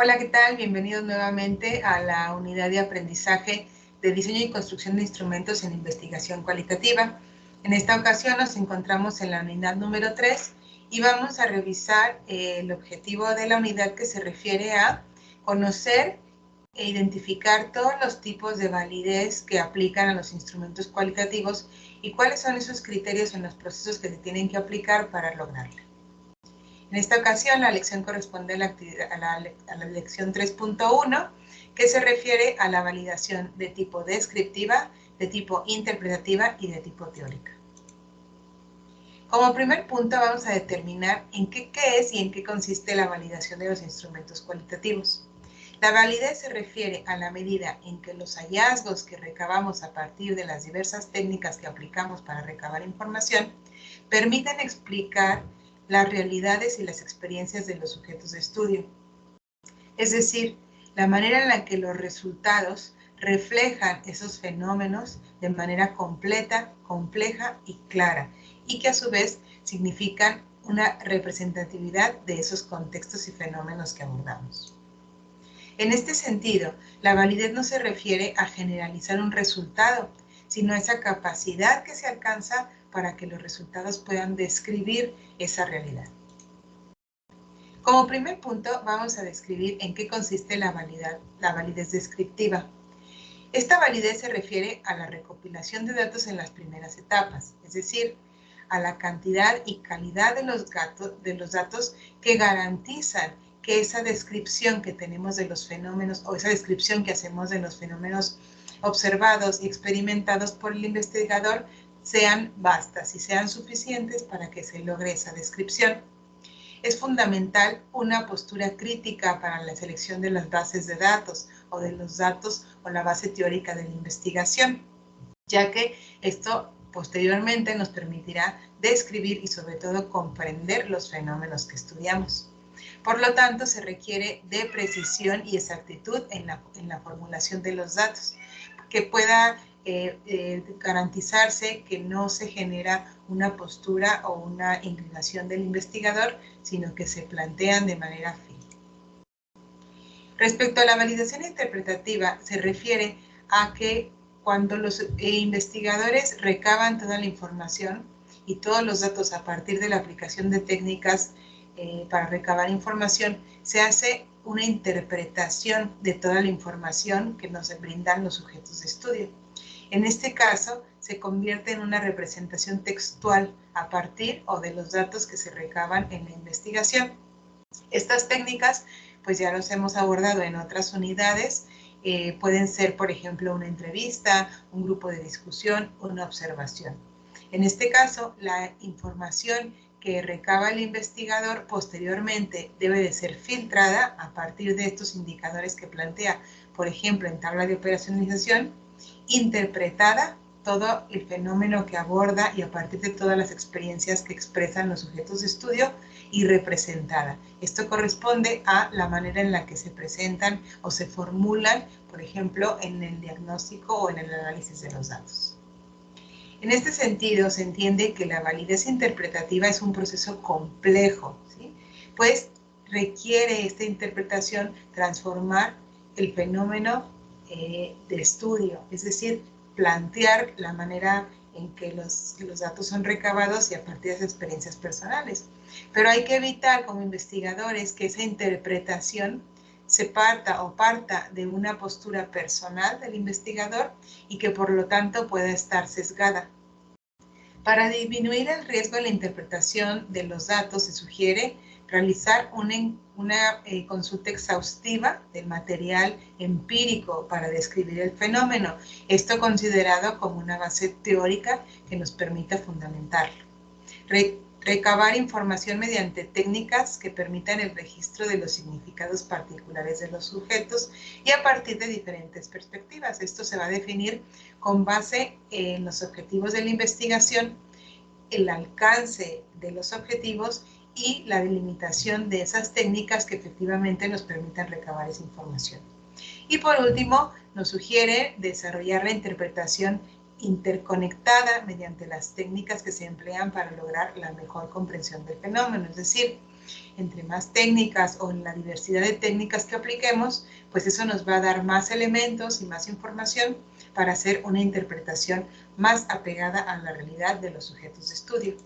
Hola, ¿qué tal? Bienvenidos nuevamente a la unidad de aprendizaje de diseño y construcción de instrumentos en investigación cualitativa. En esta ocasión nos encontramos en la unidad número 3 y vamos a revisar el objetivo de la unidad que se refiere a conocer e identificar todos los tipos de validez que aplican a los instrumentos cualitativos y cuáles son esos criterios en los procesos que se tienen que aplicar para lograrlo. En esta ocasión, la lección corresponde a la lección 3.1, que se refiere a la validación de tipo descriptiva, de tipo interpretativa y de tipo teórica. Como primer punto, vamos a determinar qué es y en qué consiste la validación de los instrumentos cualitativos. La validez se refiere a la medida en que los hallazgos que recabamos a partir de las diversas técnicas que aplicamos para recabar información permiten explicar las realidades y las experiencias de los sujetos de estudio. Es decir, la manera en la que los resultados reflejan esos fenómenos de manera completa, compleja y clara, y que a su vez significan una representatividad de esos contextos y fenómenos que abordamos. En este sentido, la validez no se refiere a generalizar un resultado, sino a esa capacidad que se alcanza para que los resultados puedan describir esa realidad. Como primer punto, vamos a describir en qué consiste la validez descriptiva. Esta validez se refiere a la recopilación de datos en las primeras etapas, es decir, a la cantidad y calidad de los datos que garantizan que esa descripción que tenemos de los fenómenos o esa descripción que hacemos de los fenómenos observados y experimentados por el investigador sean vastas y sean suficientes para que se logre esa descripción. Es fundamental una postura crítica para la selección de las bases de datos o de los datos o la base teórica de la investigación, ya que esto posteriormente nos permitirá describir y sobre todo comprender los fenómenos que estudiamos. Por lo tanto, se requiere de precisión y exactitud en la formulación de los datos, que pueda garantizarse que no se genera una postura o una inclinación del investigador, sino que se plantean de manera firme. Respecto a la validación interpretativa, se refiere a que cuando los investigadores recaban toda la información y todos los datos a partir de la aplicación de técnicas para recabar información, se hace una interpretación de toda la información que nos brindan los sujetos de estudio. En este caso, se convierte en una representación textual a partir o de los datos que se recaban en la investigación. Estas técnicas, pues ya los hemos abordado en otras unidades, pueden ser, por ejemplo, una entrevista, un grupo de discusión, una observación. En este caso, la información que recaba el investigador posteriormente debe de ser filtrada a partir de estos indicadores que plantea, por ejemplo, en tabla de operacionalización, interpretada todo el fenómeno que aborda y a partir de todas las experiencias que expresan los sujetos de estudio y representada. Esto corresponde a la manera en la que se presentan o se formulan, por ejemplo, en el diagnóstico o en el análisis de los datos. En este sentido, se entiende que la validez interpretativa es un proceso complejo, ¿sí? Pues requiere esta interpretación transformar el fenómeno de estudio, es decir, plantear la manera en que los datos son recabados y a partir de las experiencias personales. Pero hay que evitar como investigadores que esa interpretación se parta de una postura personal del investigador y que por lo tanto pueda estar sesgada. Para disminuir el riesgo de la interpretación de los datos se sugiere realizar una consulta exhaustiva del material empírico para describir el fenómeno, esto considerado como una base teórica que nos permita fundamentarlo. Recabar información mediante técnicas que permitan el registro de los significados particulares de los sujetos y a partir de diferentes perspectivas. Esto se va a definir con base en los objetivos de la investigación, el alcance de los objetivos y la delimitación de esas técnicas que efectivamente nos permitan recabar esa información. Y por último, nos sugiere desarrollar la interpretación interconectada mediante las técnicas que se emplean para lograr la mejor comprensión del fenómeno, es decir, Entre más técnicas o en la diversidad de técnicas que apliquemos, pues eso nos va a dar más elementos y más información para hacer una interpretación más apegada a la realidad de los sujetos de estudio.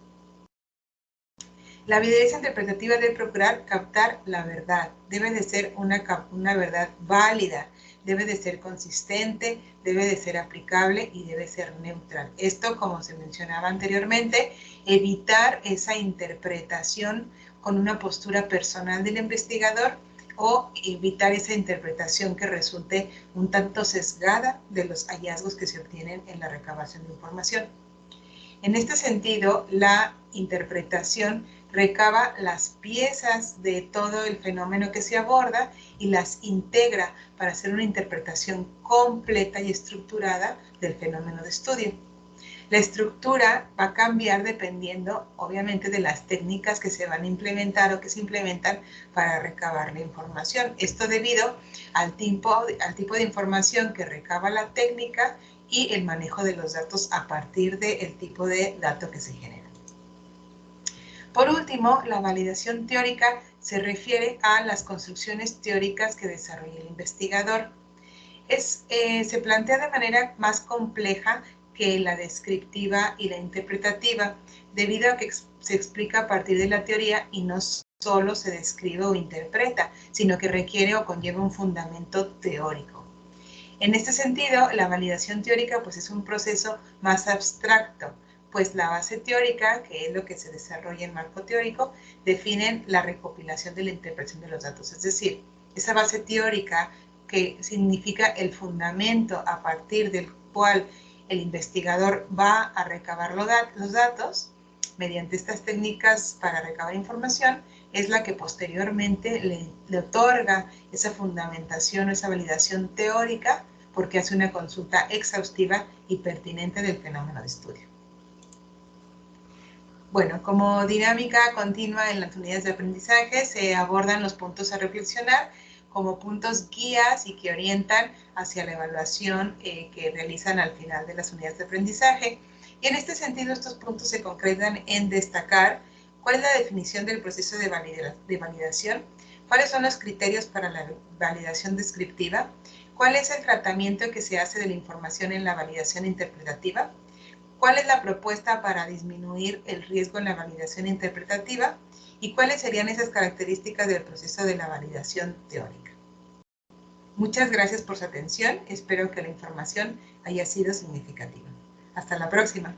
La evidencia interpretativa debe procurar captar la verdad, debe de ser una verdad válida, debe de ser consistente, debe de ser aplicable y debe ser neutral. Esto, como se mencionaba anteriormente, evitar esa interpretación con una postura personal del investigador o evitar esa interpretación que resulte un tanto sesgada de los hallazgos que se obtienen en la recabación de información. En este sentido, la interpretación recaba las piezas de todo el fenómeno que se aborda y las integra para hacer una interpretación completa y estructurada del fenómeno de estudio. La estructura va a cambiar dependiendo, obviamente, de las técnicas que se van a implementar o que se implementan para recabar la información. Esto debido al tipo de información que recaba la técnica y el manejo de los datos a partir del tipo de dato que se genera. Por último, la validación teórica se refiere a las construcciones teóricas que desarrolla el investigador. Se plantea de manera más compleja que la descriptiva y la interpretativa, debido a que se explica a partir de la teoría y no solo se describe o interpreta, sino que requiere o conlleva un fundamento teórico. En este sentido, la validación teórica pues, es un proceso más abstracto, pues la base teórica, que es lo que se desarrolla en marco teórico, definen la recopilación de la interpretación de los datos. Es decir, esa base teórica que significa el fundamento a partir del cual el investigador va a recabar los datos mediante estas técnicas para recabar información, es la que posteriormente le otorga esa fundamentación o esa validación teórica porque hace una consulta exhaustiva y pertinente del fenómeno de estudio. Bueno, como dinámica continua en las unidades de aprendizaje se abordan los puntos a reflexionar como puntos guías y que orientan hacia la evaluación que realizan al final de las unidades de aprendizaje. Y en este sentido, estos puntos se concretan en destacar cuál es la definición del proceso de validación, cuáles son los criterios para la validación descriptiva, cuál es el tratamiento que se hace de la información en la validación interpretativa, cuál es la propuesta para disminuir el riesgo en la validación interpretativa y cuáles serían esas características del proceso de la validación teórica. Muchas gracias por su atención. Espero que la información haya sido significativa. Hasta la próxima.